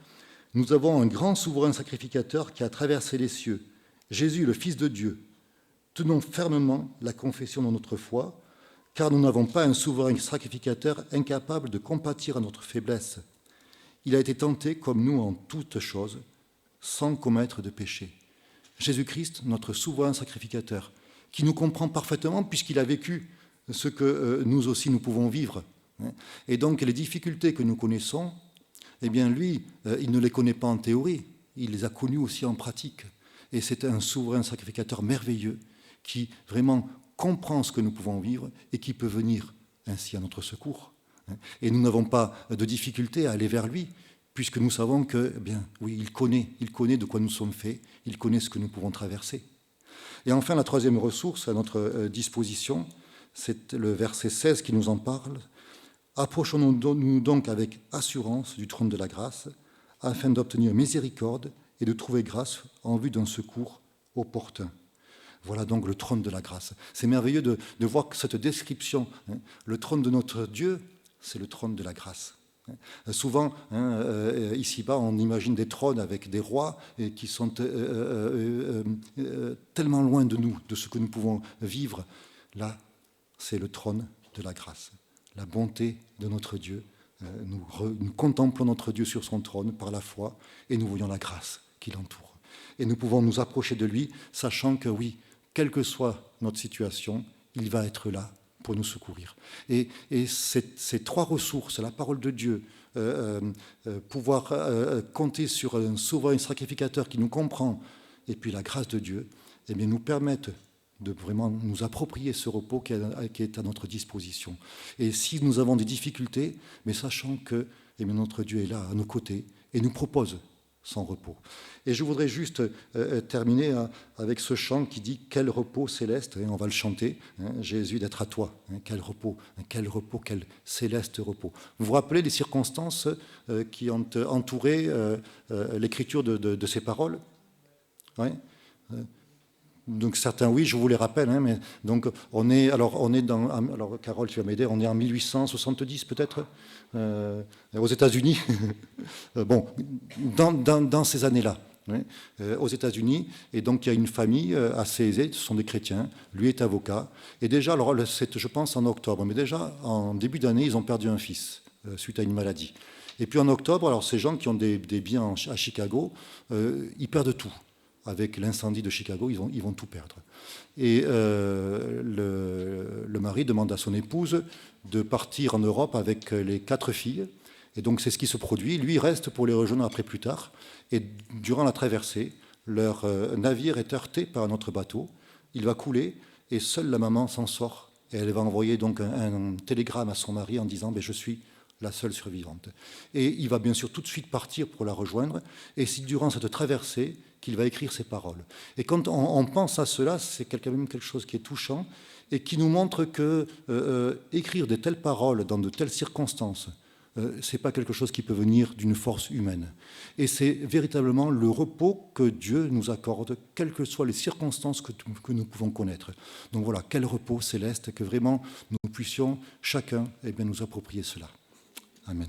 Nous avons un grand souverain sacrificateur qui a traversé les cieux, Jésus, le Fils de Dieu. Tenons fermement la confession de notre foi, car nous n'avons pas un souverain sacrificateur incapable de compatir à notre faiblesse. Il a été tenté comme nous en toutes choses, sans commettre de péché. Jésus-Christ, notre souverain sacrificateur, qui nous comprend parfaitement puisqu'il a vécu ce que nous aussi nous pouvons vivre. Et donc les difficultés que nous connaissons, eh bien lui, il ne les connaît pas en théorie, il les a connues aussi en pratique. Et c'est un souverain sacrificateur merveilleux qui vraiment comprend ce que nous pouvons vivre et qui peut venir ainsi à notre secours. Et nous n'avons pas de difficulté à aller vers lui, puisque nous savons que, eh bien, oui, il connaît de quoi nous sommes faits, il connaît ce que nous pouvons traverser. Et enfin, la troisième ressource à notre disposition, c'est le verset 16 qui nous en parle. Approchons-nous donc avec assurance du trône de la grâce, afin d'obtenir miséricorde et de trouver grâce en vue d'un secours opportun. Voilà donc le trône de la grâce. C'est merveilleux de voir que cette description, le trône de notre Dieu, c'est le trône de la grâce. Souvent, ici-bas, on imagine des trônes avec des rois qui sont tellement loin de nous, de ce que nous pouvons vivre. Là, c'est le trône de la grâce, la bonté de notre Dieu. Nous contemplons notre Dieu sur son trône par la foi et nous voyons la grâce qui l'entoure. Et nous pouvons nous approcher de lui, sachant que oui, quelle que soit notre situation, il va être là pour nous secourir. Et ces trois ressources, la parole de Dieu, pouvoir compter sur un souverain sacrificateur qui nous comprend, et puis la grâce de Dieu, eh bien, nous permettent de vraiment nous approprier ce repos qui est à notre disposition. Et si nous avons des difficultés, mais sachant que eh bien, notre Dieu est là à nos côtés et nous propose son repos. Et je voudrais juste terminer avec ce chant qui dit « Quel repos céleste », on va le chanter, Jésus d'être à toi, quel repos, quel céleste repos. Vous vous rappelez des circonstances qui ont entouré l'écriture de ces paroles? Oui. Donc certains, oui, je vous les rappelle, mais donc on est dans, alors Carole, tu vas m'aider, on est en 1870 peut-être, aux États-Unis. Bon, dans ces années-là, aux États-Unis, et donc il y a une famille assez aisée, ce sont des chrétiens, lui est avocat, et déjà, alors c'est, je pense en octobre, mais déjà en début d'année, ils ont perdu un fils suite à une maladie. Et puis en octobre, alors ces gens qui ont des biens à Chicago, ils perdent tout. Avec l'incendie de Chicago, ils vont tout perdre. Et le mari demande à son épouse de partir en Europe avec les 4 filles. Et donc c'est ce qui se produit. Lui, il reste pour les rejoindre après plus tard. Et durant la traversée, leur navire est heurté par un autre bateau. Il va couler et seule la maman s'en sort. Et elle va envoyer donc un télégramme à son mari en disant « je suis la seule survivante ». Et il va bien sûr tout de suite partir pour la rejoindre. Et c'est durant cette traversée qu'il va écrire ces paroles. Et quand on pense à cela, c'est quand même quelque chose qui est touchant et qui nous montre que écrire de telles paroles dans de telles circonstances, c'est pas quelque chose qui peut venir d'une force humaine. Et c'est véritablement le repos que Dieu nous accorde, quelles que soient les circonstances que nous pouvons connaître. Donc voilà, quel repos céleste, que vraiment nous puissions chacun nous approprier cela. Amen.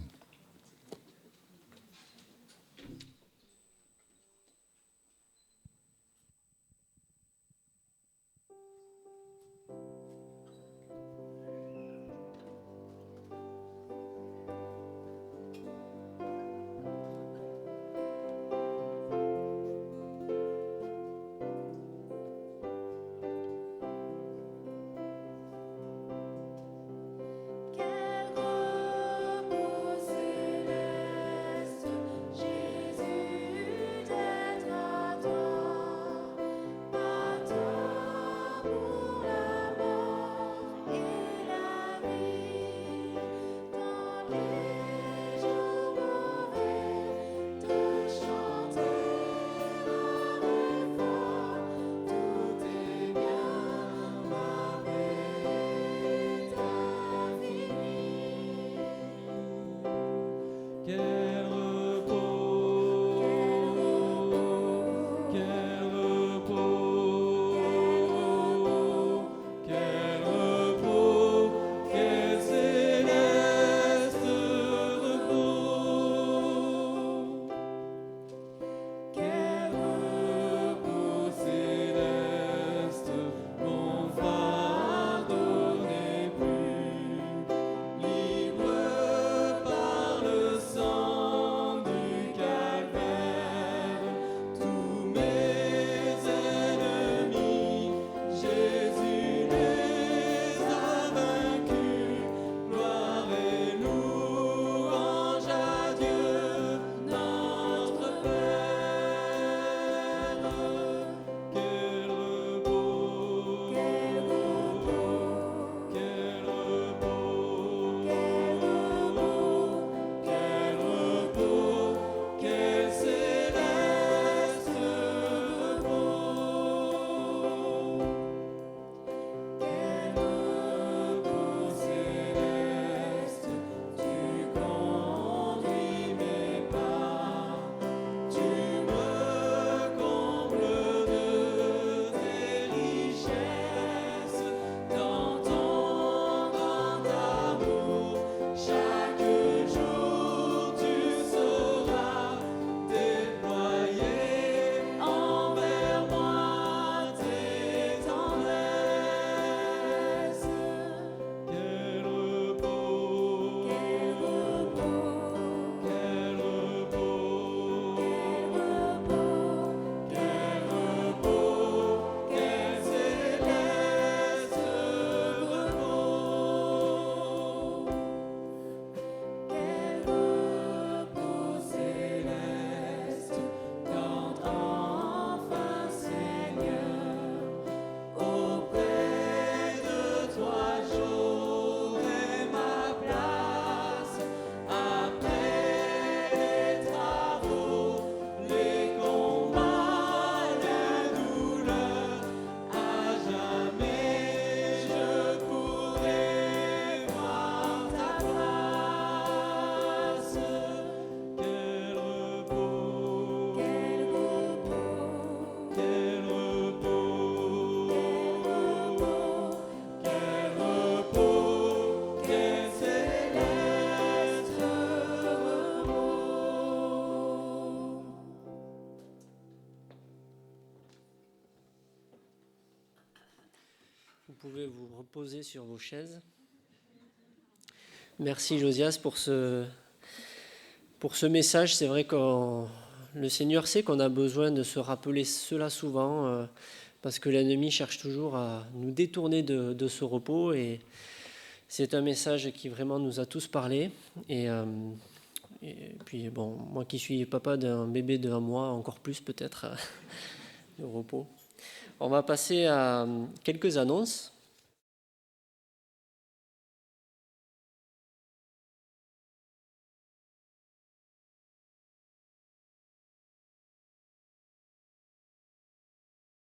Quel repos pouvez vous reposer sur vos chaises. Merci Josias pour ce message. C'est vrai que le Seigneur sait qu'on a besoin de se rappeler cela souvent parce que l'ennemi cherche toujours à nous détourner de ce repos et c'est un message qui vraiment nous a tous parlé. Et puis bon, moi qui suis papa d'un bébé de 1 mois, encore plus peut-être de repos. On va passer à quelques annonces.